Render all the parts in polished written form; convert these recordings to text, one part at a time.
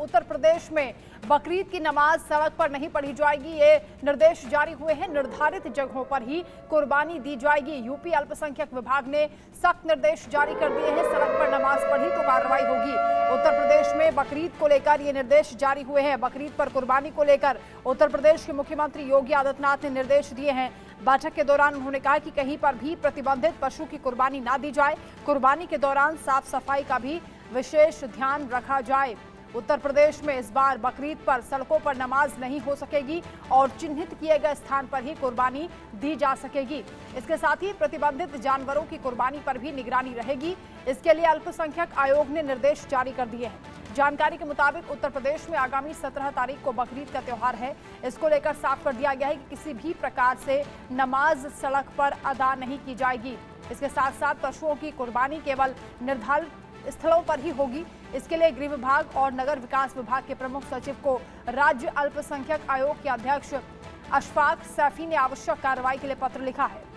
उत्तर प्रदेश में बकरीद की नमाज सड़क पर नहीं पढ़ी जाएगी। ये निर्देश जारी हुए हैं। निर्धारित जगहों पर ही कुर्बानी दी जाएगी। यूपी अल्पसंख्यक विभाग ने सख्त निर्देश जारी कर दिए हैं। सड़क पर नमाज पढ़ी तो कार्रवाई होगी। उत्तर प्रदेश में बकरीद को लेकर ये निर्देश जारी हुए हैं। बकरीद पर कुर्बानी को लेकर उत्तर प्रदेश के मुख्यमंत्री योगी आदित्यनाथ ने निर्देश दिए हैं। बैठक के दौरान उन्होंने कहा कि कहीं पर भी प्रतिबंधित पशु की कुर्बानी ना दी जाए। कुर्बानी के दौरान साफ सफाई का भी विशेष ध्यान रखा जाए। उत्तर प्रदेश में इस बार बकरीद पर सड़कों पर नमाज नहीं हो सकेगी और चिन्हित किए गए स्थान पर ही कुर्बानी दी जा सकेगी। इसके साथ ही प्रतिबंधित जानवरों की कुर्बानी पर भी निगरानी रहेगी। इसके लिए अल्पसंख्यक आयोग ने निर्देश जारी कर दिए हैं। जानकारी के मुताबिक उत्तर प्रदेश में आगामी 17 तारीख को बकरीद का त्यौहार है। इसको लेकर साफ कर दिया गया है कि किसी भी प्रकार से नमाज सड़क पर अदा नहीं की जाएगी। इसके साथ साथ पशुओं की कुर्बानी केवल निर्धारित स्थलों पर ही होगी। इसके लिए गृह विभाग और नगर विकास विभाग के प्रमुख सचिव को राज्य अल्पसंख्यक आयोग के अध्यक्ष अशफाक सैफी ने आवश्यक कार्रवाई के लिए पत्र लिखा है।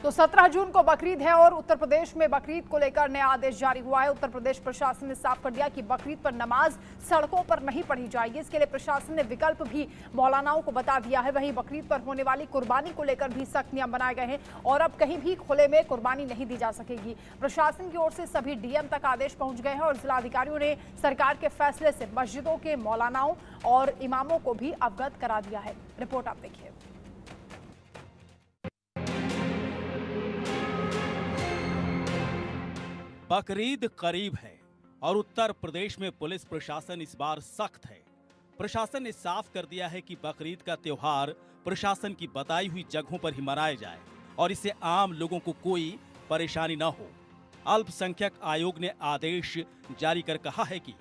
तो 17 जून को बकरीद है और उत्तर प्रदेश में बकरीद को लेकर नया आदेश जारी हुआ है। उत्तर प्रदेश प्रशासन ने साफ कर दिया कि बकरीद पर नमाज सड़कों पर नहीं पढ़ी जाएगी। इसके लिए प्रशासन ने विकल्प भी मौलानाओं को बता दिया है। वहीं बकरीद पर होने वाली कुर्बानी को लेकर भी सख्त नियम बनाए गए हैं और अब कहीं भी खुले में कुर्बानी नहीं दी जा सकेगी। प्रशासन की ओर से सभी डीएम तक आदेश पहुंच गए हैं और जिलाधिकारियों ने सरकार के फैसले से मस्जिदों के मौलानाओं और इमामों को भी अवगत करा दिया है। रिपोर्ट आप देखिए। बकरीद करीब है और उत्तर प्रदेश में पुलिस प्रशासन इस बार सख्त है। प्रशासन ने साफ कर दिया है कि बकरीद का त्योहार प्रशासन की बताई हुई जगहों पर ही मनाया जाए और इससे आम लोगों को कोई परेशानी न हो। अल्पसंख्यक आयोग ने आदेश जारी कर कहा है कि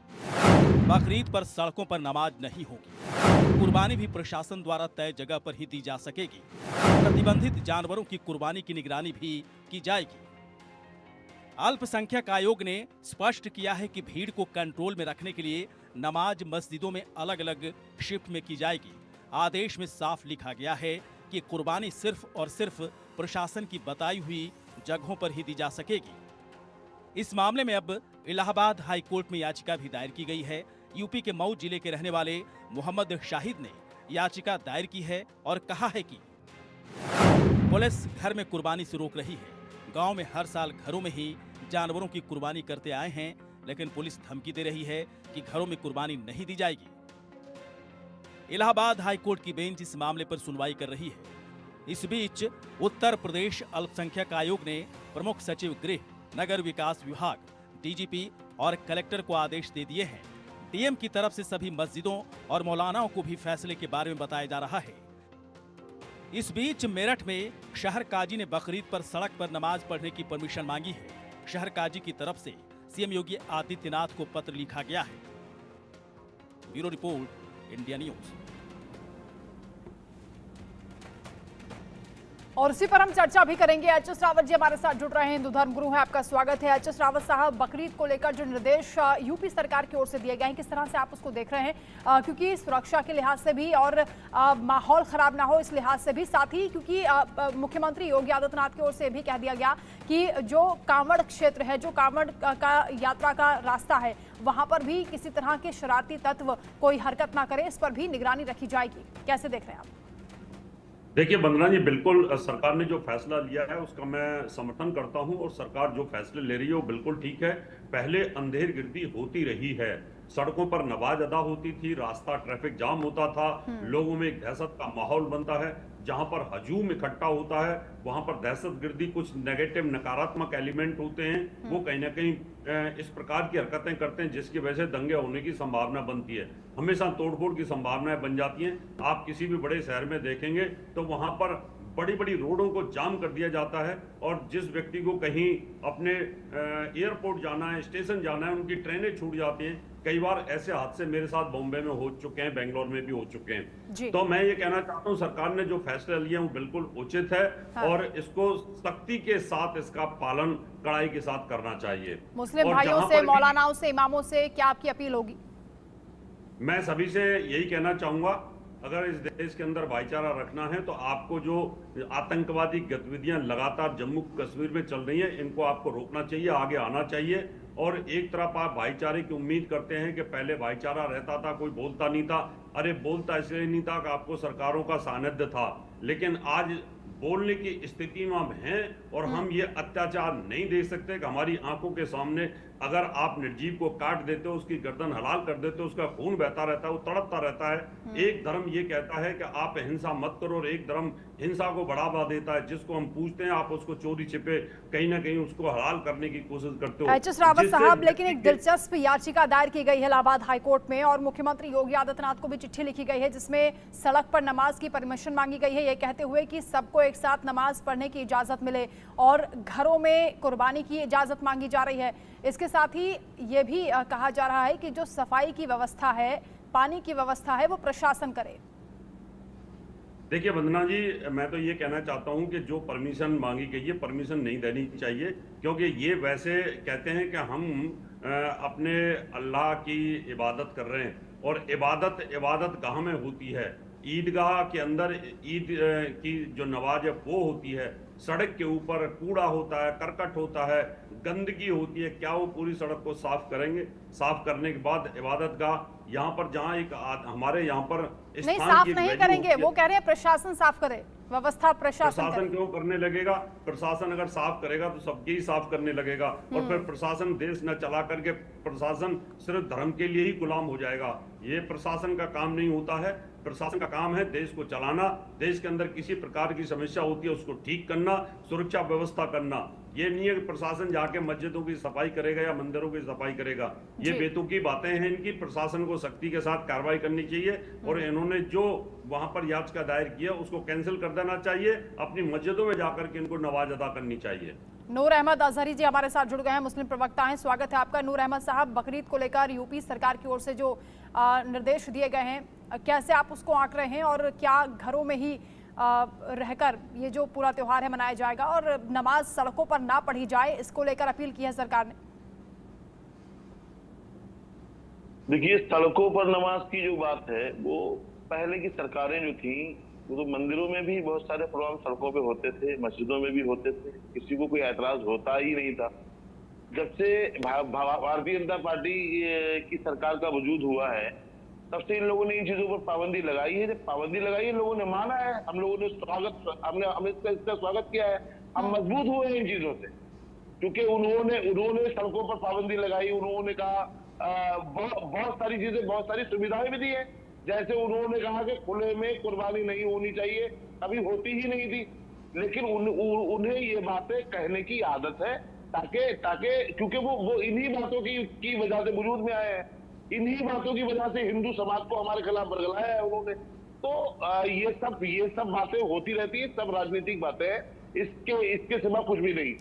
बकरीद पर सड़कों पर नमाज नहीं होगी। कुर्बानी भी प्रशासन द्वारा तय जगह पर ही दी जा सकेगी। प्रतिबंधित जानवरों की कुर्बानी की निगरानी भी की जाएगी। अल्पसंख्यक आयोग ने स्पष्ट किया है कि भीड़ को कंट्रोल में रखने के लिए नमाज मस्जिदों में अलग अलग शिफ्ट में की जाएगी। आदेश में साफ लिखा गया है कि कुर्बानी सिर्फ और सिर्फ प्रशासन की बताई हुई जगहों पर ही दी जा सकेगी। इस मामले में अब इलाहाबाद हाई कोर्ट में याचिका भी दायर की गई है। यूपी के मऊ जिले के रहने वाले मोहम्मद शाहिद ने याचिका दायर की है और कहा है कि पुलिस घर में कुर्बानी से रोक रही है। गांव में हर साल घरों में ही जानवरों की कुर्बानी करते आए हैं, लेकिन पुलिस धमकी दे रही है कि घरों में कुर्बानी नहीं दी जाएगी। इलाहाबाद हाई कोर्ट की बेंच इस मामले पर सुनवाई कर रही है। इस बीच उत्तर प्रदेश अल्पसंख्यक आयोग ने प्रमुख सचिव गृह, नगर विकास विभाग, डीजीपी और कलेक्टर को आदेश दे दिए हैं। डीएम की तरफ से सभी मस्जिदों और मौलानाओं को भी फैसले के बारे में बताया जा रहा है। इस बीच मेरठ में शहर काजी ने बकरीद पर सड़क पर नमाज पढ़ने की परमिशन मांगी है। शहर काजी की तरफ से सीएम योगी आदित्यनाथ को पत्र लिखा गया है। Bureau report, India news. और इसी पर हम चर्चा भी करेंगे। एचएस रावत जी हमारे साथ जुड़ रहे हैं, हिंदू धर्म गुरु हैं, आपका स्वागत है। एचएस रावत साहब, बकरीद को लेकर जो निर्देश यूपी सरकार की ओर से दिए गए हैं, किस तरह से आप उसको देख रहे हैं? क्योंकि सुरक्षा के लिहाज से भी और माहौल खराब ना हो इस लिहाज से भी, साथ ही क्योंकि मुख्यमंत्री योगी आदित्यनाथ की ओर से भी कह दिया गया कि जो कांवड़ क्षेत्र है, जो कांवड़ का यात्रा का रास्ता है, वहां पर भी किसी तरह के शरारती तत्व कोई हरकत ना करे, इस पर भी निगरानी रखी जाएगी। कैसे देख रहे हैं आप? देखिए वंदना जी, बिल्कुल सरकार ने जो फैसला लिया है उसका मैं समर्थन करता हूं और सरकार जो फैसले ले रही है वो बिल्कुल ठीक है। पहले अंधेरगिर्दी होती रही है, सड़कों पर नमाज अदा होती थी, रास्ता ट्रैफिक जाम होता था, लोगों में एक दहशत का माहौल बनता है। जहां पर हजूम इकट्ठा होता है वहां पर दहशतगर्दी, कुछ नेगेटिव नकारात्मक एलिमेंट होते हैं, वो कहीं ना कहीं इस प्रकार की हरकतें करते हैं जिसकी वजह से दंगे होने की संभावना बनती है। हमेशा तोड़फोड़ की संभावनाएं बन जाती हैं। आप किसी भी बड़े शहर में देखेंगे तो वहां पर बड़ी बड़ी रोडों को जाम कर दिया जाता है और जिस व्यक्ति को कहीं अपने एयरपोर्ट जाना है, स्टेशन जाना है, उनकी ट्रेनें छूट जाती हैं। कई बार ऐसे हादसे मेरे साथ बॉम्बे में हो चुके हैं, बेंगलोर में भी हो चुके हैं। तो मैं ये कहना चाहता हूँ सरकार ने जो फैसले लिए वो बिल्कुल उचित है। हाँ। और इसको सख्ती के साथ इसका पालन कड़ाई के साथ करना चाहिए। मुस्लिम भाइयों से, मौलानाओं से, इमामों से क्या आपकी अपील होगी? मैं सभी से यही कहना चाहूंगा अगर इस देश के अंदर भाईचारा रखना है तो आपको जो आतंकवादी गतिविधियां लगातार जम्मू कश्मीर में चल रही हैं, इनको आपको रोकना चाहिए, आगे आना चाहिए। और एक तरफ आप भाईचारे की उम्मीद करते हैं कि पहले भाईचारा रहता था, कोई बोलता नहीं था। अरे बोलता इसलिए नहीं था कि आपको सरकारों का सानिध्य था, लेकिन आज बोलने की स्थिति में हम हैं और हम ये अत्याचार नहीं देख सकते कि हमारी आंखों के सामने अगर आप निर्जीव को काट देते हो, उसकी गर्दन हलाल कर देते हो, उसका खून बहता रहता है, वो तड़पता रहता है। एक धर्म ये कहता है कि आप हिंसा मत करो और एक धर्म हिंसा को बढ़ावा देता है। जिसको हम पूछते हैं आप उसको चोरी छिपे कहीं ना कहीं उसको हलाल करने की कोशिश करते हो। एच.एस. रावत साहब, लेकिन एक दिलचस्प याचिका दायर की गई है इलाहाबाद हाईकोर्ट में और मुख्यमंत्री योगी आदित्यनाथ को भी चिट्ठी लिखी गई है जिसमें सड़क पर नमाज की परमिशन मांगी गई है, ये कहते हुए कि सबको एक साथ नमाज पढ़ने की इजाजत मिले और घरों में कुर्बानी की इजाजत मांगी जा रही है। इसके साथ ही ये भी कहा जा रहा है कि जो सफाई की व्यवस्था है, पानी की व्यवस्था है, वो प्रशासन करे। देखिए वंदना जी, मैं तो ये कहना चाहता हूं कि जो परमिशन मांगी गई है, परमिशन नहीं देनी चाहिए, क्योंकि ये वैसे कहते हैं कि हम अपने अल्लाह की इबादत कर रहे हैं और इबादत कहाँ में होती है? ईदगाह के अंदर ईद की जो नमाज है वो होती है। सड़क के ऊपर कूड़ा होता है, करकट होता है, गंदगी होती है। क्या वो पूरी सड़क को साफ करेंगे? साफ करने के बाद इबादत गाह यहाँ पर जहाँ एक हमारे यहाँ पर नहीं, साफ नहीं करेंगे, वो कह रहे हैं प्रशासन साफ करे, व्यवस्था प्रशासन क्यों करने लगेगा? प्रशासन अगर साफ करेगा तो सबके ही साफ करने लगेगा और फिर प्रशासन देश न चला करके प्रशासन सिर्फ धर्म के लिए ही गुलाम हो जाएगा। ये प्रशासन का काम नहीं होता है। प्रशासन का काम है देश को चलाना, देश के अंदर किसी प्रकार की समस्या होती है उसको ठीक करना, सुरक्षा व्यवस्था करना। ये नहीं है कि प्रशासन जाके मस्जिदों की सफाई करेगा या मंदिरों की सफाई करेगा। ये बेतुकी बातें हैं इनकी। प्रशासन को सख्ती के साथ कार्रवाई करनी चाहिए और इन्होंने जो वहां पर याचिका दायर किया उसको कैंसिल कर देना चाहिए। अपनी मस्जिदों में जाकर के इनको नमाज अदा करनी चाहिए। नूर अहमद अजहरी जी हमारे साथ जुड़ गए हैं, मुस्लिम प्रवक्ता हैं, स्वागत है आपका। नूर अहमद साहब, बकरीद को लेकर यूपी सरकार की ओर से जो निर्देश दिए गए हैं, कैसे आप उसको आंक रहे हैं और क्या घरों में ही रहकर ये जो पूरा त्योहार है मनाया जाएगा और नमाज सड़कों पर ना पढ़ी जाए, इसको लेकर अपील की है सरकार ने? देखिए, सड़कों पर नमाज की जो बात है वो पहले की सरकारें जो थी वो तो मंदिरों में भी बहुत सारे प्रोग्राम सड़कों पे होते थे, मस्जिदों में भी होते थे, किसी को कोई ऐतराज होता ही नहीं था। जब से भारतीय जनता पार्टी की सरकार का वजूद हुआ है तब से इन लोगों ने इन चीजों पर पाबंदी लगाई है। जब पाबंदी लगाई है लोगों ने माना है, हम लोगों ने हमने इसका स्वागत किया है। हम मजबूत हुए हैं इन चीजों से, क्योंकि उन्होंने सड़कों पर पाबंदी लगाई। उन्होंने कहा बहुत सारी चीजें, बहुत सारी सुविधाएं भी दी है। जैसे उन्होंने कहा कि खुले में कुर्बानी नहीं होनी चाहिए, अभी होती ही नहीं थी, लेकिन उन्हें ये बातें कहने की आदत है ताकि क्योंकि वो इन्हीं बातों की वजह से वजूद में आए हैं। इन्हीं बातों की वजह से हिंदू समाज को हमारे खिलाफ बरगलाया है उन्होंने। तो ये सब बातें होती रहती है, सब राजनीतिक बातें हैं, इसके सिवा कुछ भी नहीं।